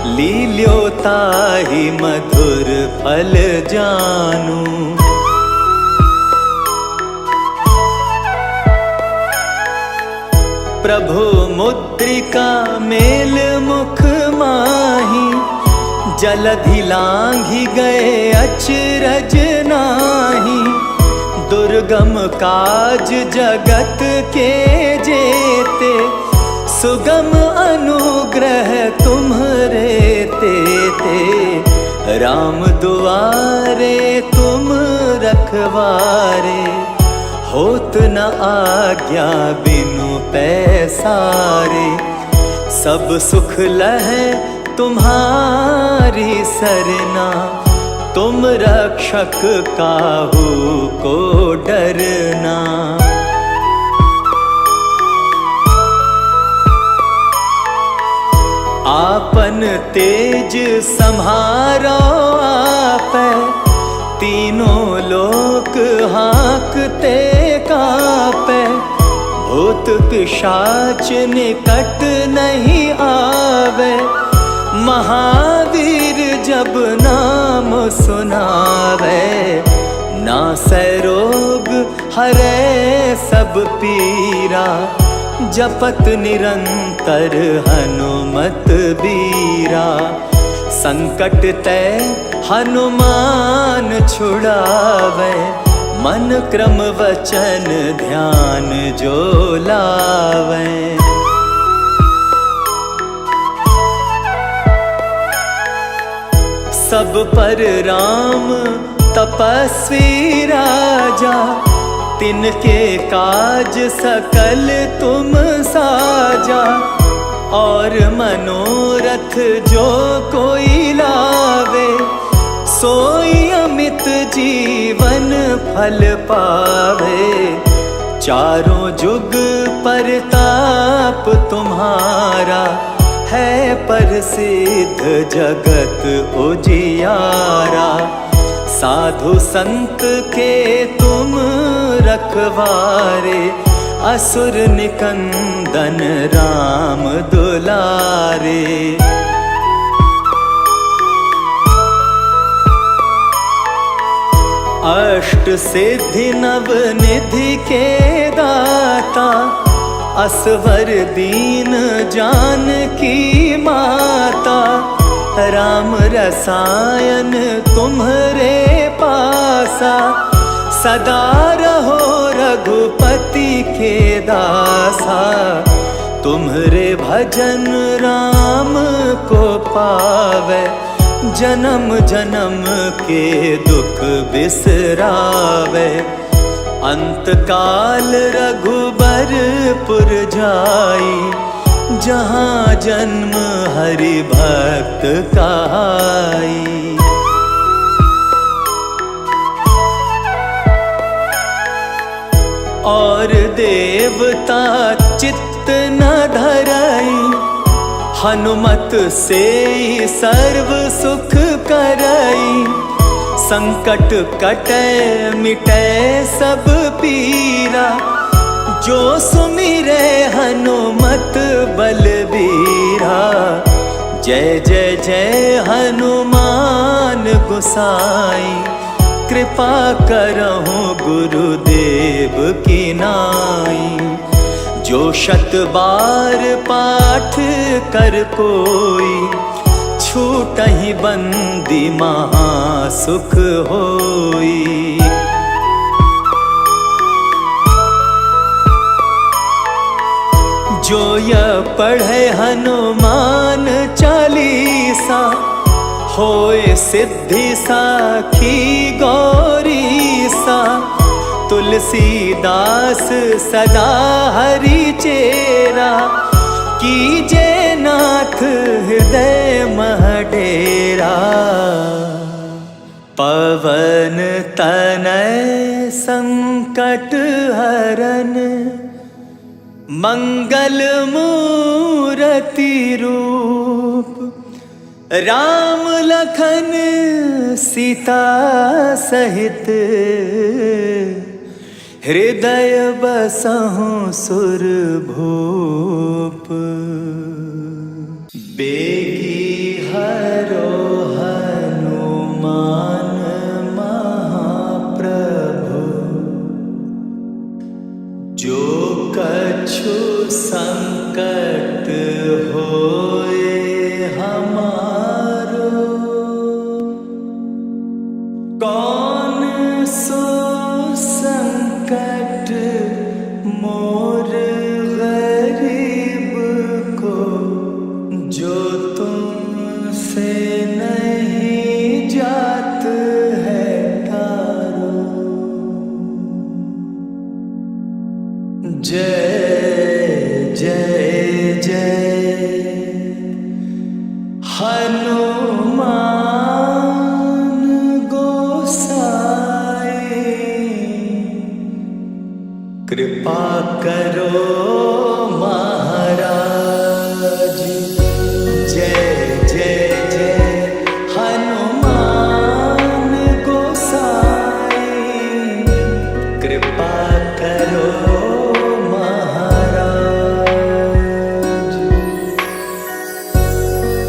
लील्योताहि मधुर फल जानू। प्रभु मुद्रिका मेल मुख माही, जलधि लांघि गए अचरज नाही। दुर्गम काज जगत के जेते, सुगम अनुग्रह तुम्हरे तेते। राम दुआरे तुम रखवारे, होत न आज्ञा बिनु पैसारे। सब सुख लहै तुम्हारी सरना, तुम रक्षक काहू को डरना। आपन तेज सम्हारो आपै, तीनों लोक हाँकते कापै। भूत पिशाच निकट नहीं आवे, महावीर जब नाम सुनावे। नासै रोग हरै सब पीरा, जपत निरंतर हनुमत बीरा। संकट ते हनुमान छुड़ावे, मन क्रम वचन ध्यान जो लावे। सब पर राम तपस्वी राजा, तिनके काज सकल तुम साजा। और मनोरथ जो कोई लावे, सोई अमित जीवन फल पावे। चारों जुग परताप तुम्हारा, है प्रसिद्ध जगत उजियारा। साधु संत के तुम रखवारे, असुर निकंदन राम दुलारे। अष्ट सिद्धि नव निधि के दाता, असवर दीन जानकी माता। राम रसायन तुम्हरे पासा, सदा रहो रघुपति के दासा। तुम्हरे भजन राम को पावे, जन्म जन्म के दुख बिसरावे। अंत काल रघुबरपुर जाई, जहाँ जन्म हरि भक्त कहाई। और देवता चित्त न धरई, हनुमत से सर्व सुख करई। संकट कटै मिटै सब पीरा, जो सुमिरै हनुमत बलबीरा। जय जय जय हनुमान गोसाई, कृपा करहु गुरुदेव की नाई। जो शत बार पाठ कर कोई, छूटहि बंदी महा सुख होई। जो यह पढ़े हनुमान चालीसा, होए सिद्धि साखी गौरीसा। तुलसीदास सदा हरि चेरा, कीजे नाथ हृदय मह डेरा। पवन तनय संकट हरन, मंगल मूर्ति रूप, राम लखन सीता सहित, हृदय बसहु सुरभूप। बेगी हरो हनुमान महाप्रभु, जो कछु संकट होए हमारो, कौन सो संकट मोर गरीब को, जो तुमसे नहीं जात है तारो। जय जय जय हनुमान गोसाई, कृपा करो महाराज। जय जय जय हनुमान गोसाई, कृपा करो महाराज।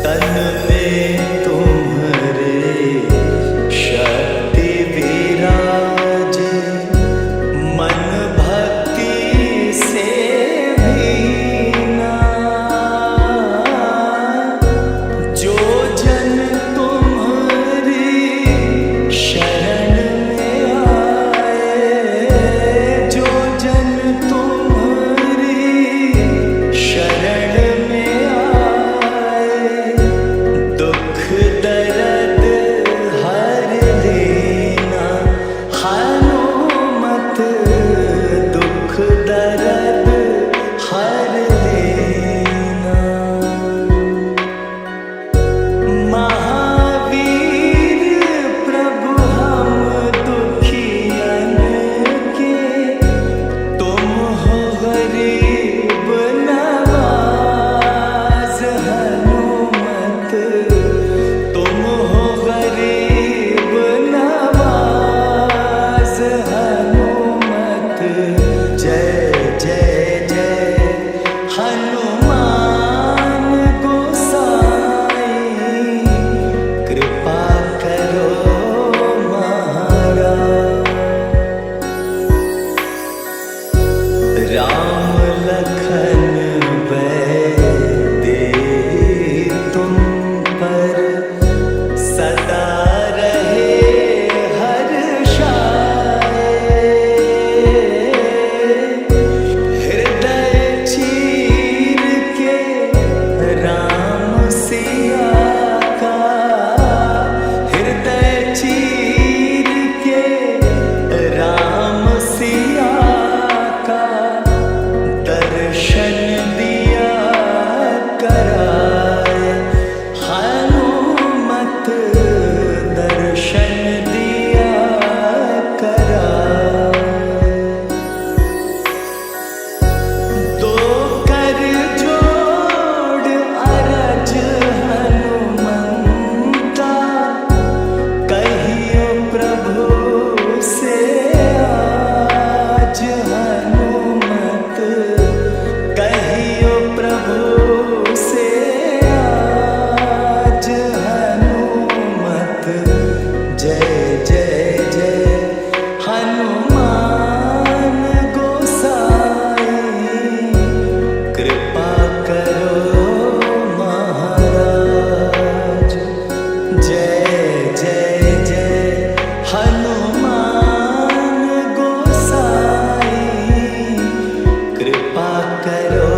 तन में तुम्हारे शक्ति विराजे, मन भक्ति से भीना, जो जन तुम्हारी शरण में आए, जो जन तुम्हारी शरण में आए, दुख दर्द हर लेना हनुमत, दुख दर्द हर लेना। महावीर प्रभु हम दुखियन के, तुम हो गरीब नवाज हनुमत, तुम हो गरीब नवाज हनुमत। जय जय जय हनुमान गोसाई, कृपा करो महाराज। राम लखन दे तुम पर, सदा रहे हर्षाए, हृदय चीर के राम सिया का, हृदय चीर के राम सिया का, दर्शन दिया कराए हनुमत, दर्शन दिया कराए। दो कर जोड़ अरज हनुमंता, कहियो प्रभु से आज हनुमत, कहियो प्रभु से आज हनुमत। जय जय जय हनुमान गोसाई, कृपा करो महाराज। जय जय जय हनुमान गोसाई, कृपा करो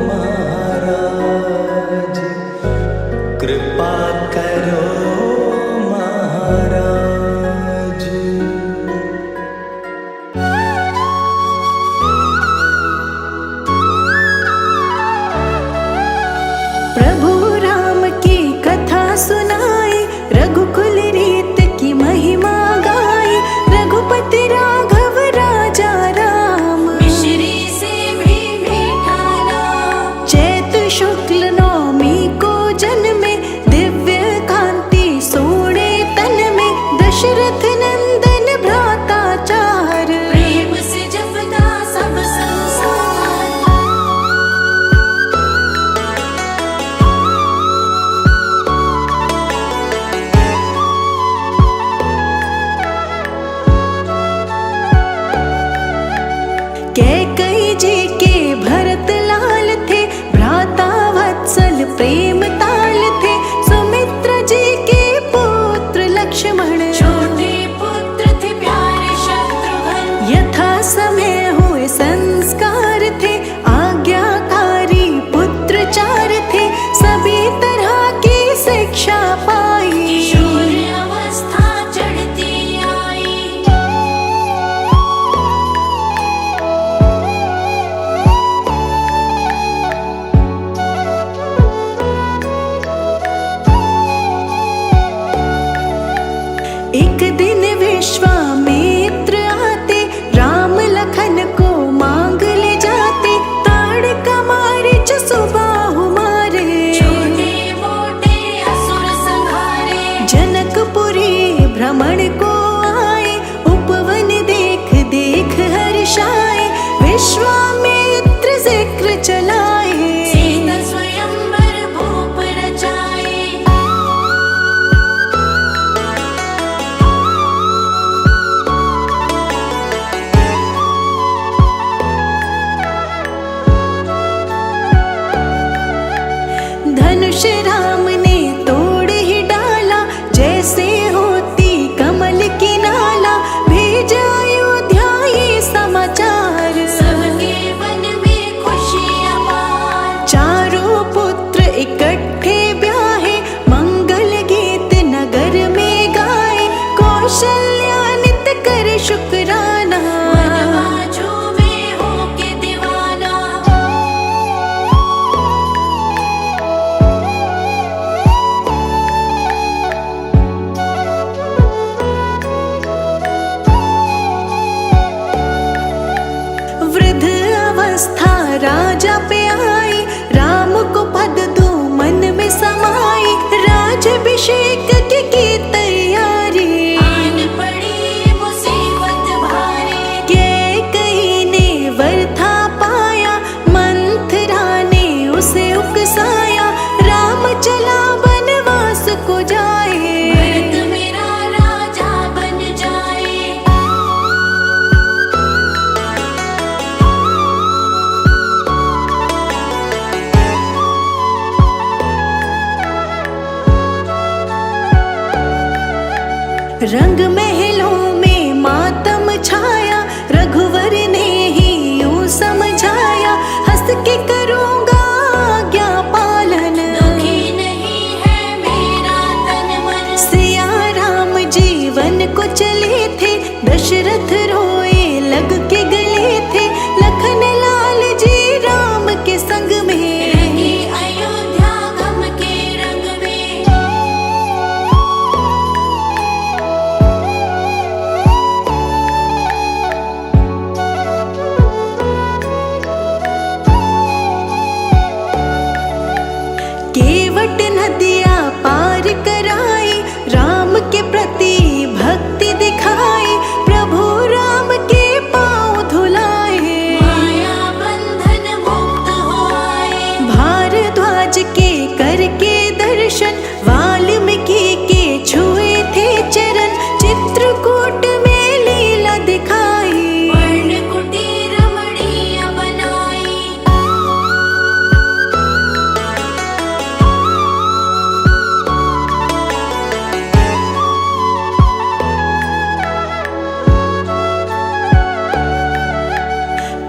महाराज, कृपा करो महाराज। प्रभु राम की कथा सुनाए, रघुकुल रीत की रमण को आए, उपवन देख देख हर्षाए, विश्वामित्र जिक्र चलाए, सीता स्वयंवर भूप रचाए। धनुष राम ने तोड़ ही डाला, जैसे होती कमल की नाला, भेजा अयोध्या ये समाचार, सबके मन में खुशी अपार। चारों पुत्र इकट्ठे ब्याहे, मंगल गीत नगर में गाए, कौशल्या नित कर शुक्राना, मन बाजू में होके दीवाना। वृद्ध अवस्था राजा पे आई, राम को पद दो मन में समाई, राजाभिषेक की तैयारी, आन पड़ी मुसीबत भारी। कैकेयी ने वर था पाया, मंथरा ने उसे उकसाया, राम चला वनवास को जाए, भरत मेरा राजा बन जाए। रंग महलों में मातम छाया, रघुवर ने ही यूं समझाया, हंस के करूँगा आज्ञा पालन, दुखी नहीं है मेरा तन मन। सिया राम जीवन को चले थे, दशरथ रोए लग के गले थे, लखन लाल जी राम के संग में, रंगी अयोध्या गम के रंग में। केवट नदियाँ पार कराई, राम के प्रति भक्ति दिखाई, प्रभु राम के पाँव धुलाए, माया बंधन मुक्त हो आए। भारद्वाज के करके दर्शन, वाल्मीकि के छुए थे चरण, चित्रकूट में लीला दिखाई, वर्ण कुटीर रमणीय बनाई।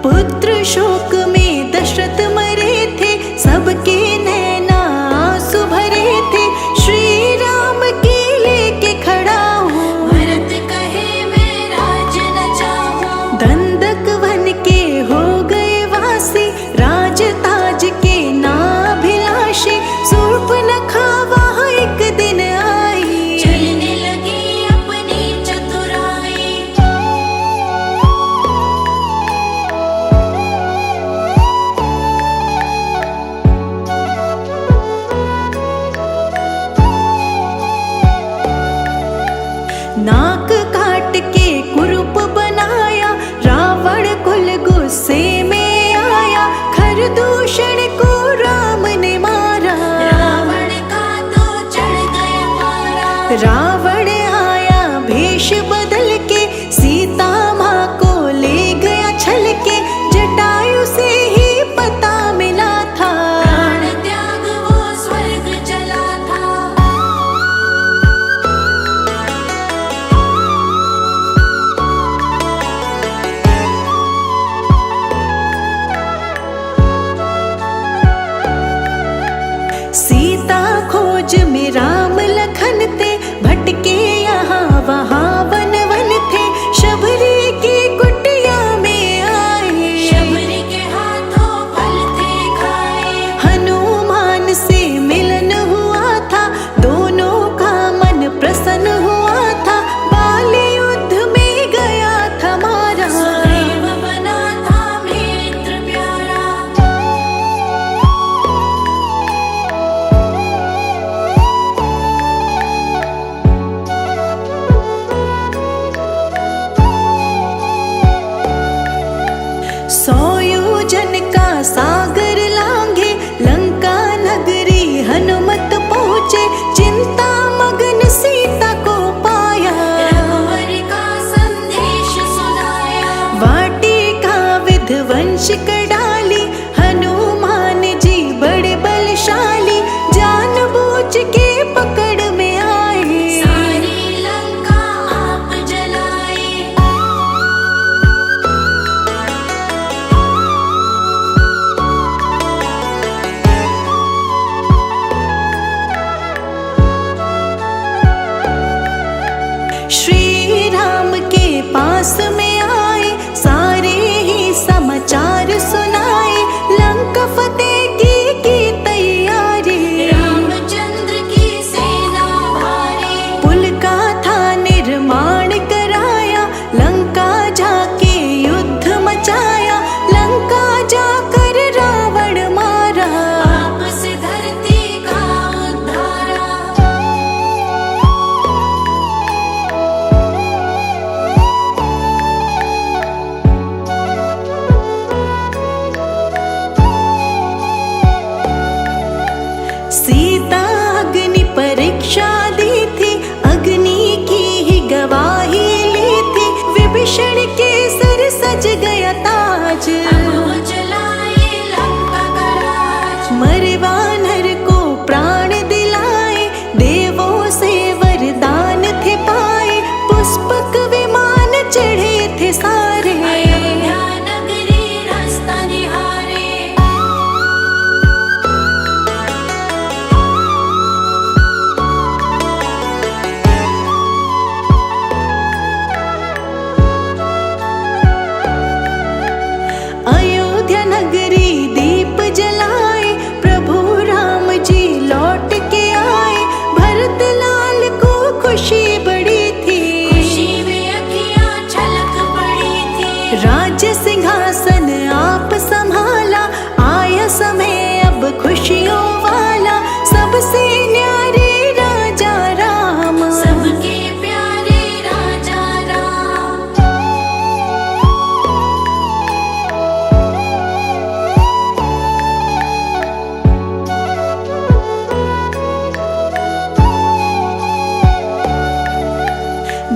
पुत्र शोक में दशरथ मरे थे, सबके नैना आंसू भरे थे, श्री राम की लेके खड़ा हूँ, भरत कहे मैं राज न चाहूं। दंडक वन के हो गए वासी, राज ताज के नाभिलाषी, शूर्पणखा वहाँ एक दिन आई, चलने लगी अपनी चतुराई। नाक काट के कुरूप बनाया, रावण कुल गुस्से में आया, खरदूषण को राम ने मारा, रावण का तो चढ़ गया पारा। रावण आया भेष बदल के, सीता माँ को ले गया छल के, जटायु से ही पता मिला था, प्राण त्याग वो स्वर्ग चला था। सीता खोज में राम लखन ते, भटके यहाँ वहाँ वन श्री राम के पास में आए, सारे ही समाचार सुनाए। लंका फतेह की तैयारी, रामचंद्र की सेना भारी। पुल का था निर्माण कराया, लंका जाके युद्ध मचाया। लंका जाकर रावण मारा, आपस धरती का उद्धारा। सीता अग्नि परीक्षा दी थी, अग्नि की ही गवाही ली थी। विभीषण के सर सज गया ताज, अब वो चलाए लंका का राज। मरे वानर को प्राण दिलाए, देवों से वरदान थे पाए। पुष्पक विमान चढ़े थे सारे, अयोध्या नगरी रास्ता निहारे। अयोध्या नगरी दीप जलाए, प्रभु राम जी लौट के आए। भरत लाल को खुशी बड़ी थी, खुशी में अखियाँ छलक पड़ी थी। राज्य सिंहासन आप संभाला, आया समय अब खुशियों वाला। सबसे न्यारे राजा राम, सबके प्यारे राजा राम।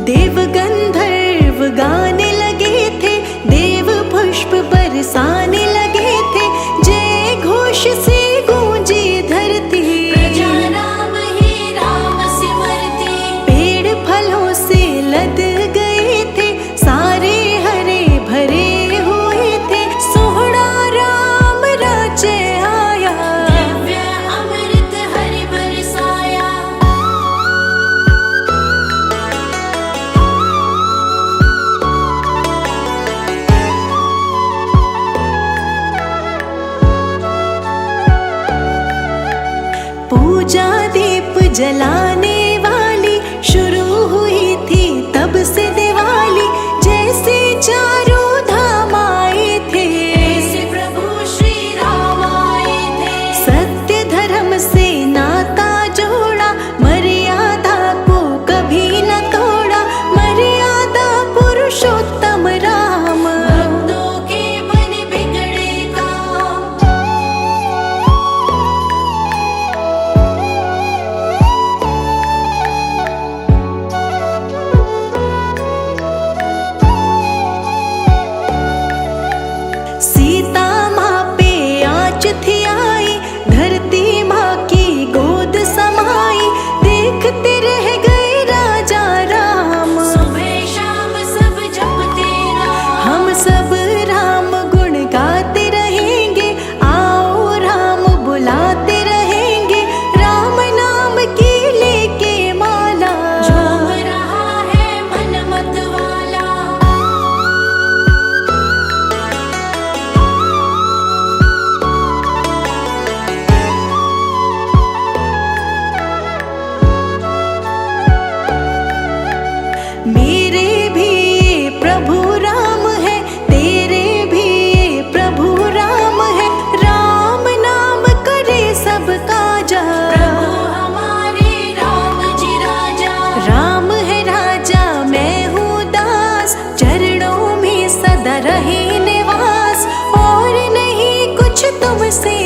देव गंधर्व गाने लगे थे, देव पुष्प बरसाने लगे थे। जय घोष से गूंजी धरती, प्रजा राम ही राम सिमरती। पेड़ फलों से लद गए थे, सारे हरे भरे हुए थे। सोहरा राम राज्य आया, दिव्य अमृत हरि बरसाया। पूजा दीप जलाने वाली शुरू हुई थी तब से दिवाली। जैसे चारों धाम आए थे, ऐसे प्रभु श्री राम आए थे। सत्य धर्म से नाता जोड़ा, मर्यादा को कभी न तोड़ा। मर्यादा पुरुषोत्तम राम, भक्तों के मन बिगड़े काम। सीता माँ पे आँच थी आई, धरती माँ की गोद समाई। देखते रह गए राजा राम, सुबह शाम सब जपते राम। हम सब राम गुण गाते रहेंगे। आओ राम बुलाते रहेंगे, राम नाम की लेके माला। झूम रहा है मन मत वाला। मेरे भी ये प्रभु राम है, तेरे भी ये प्रभु राम है। राम नाम करे सब काजा, प्रभु हमारे राम जी राजा। राम है राजा मैं हूँ दास, चरणों में सदा रहे निवास। और नहीं कुछ तुमसे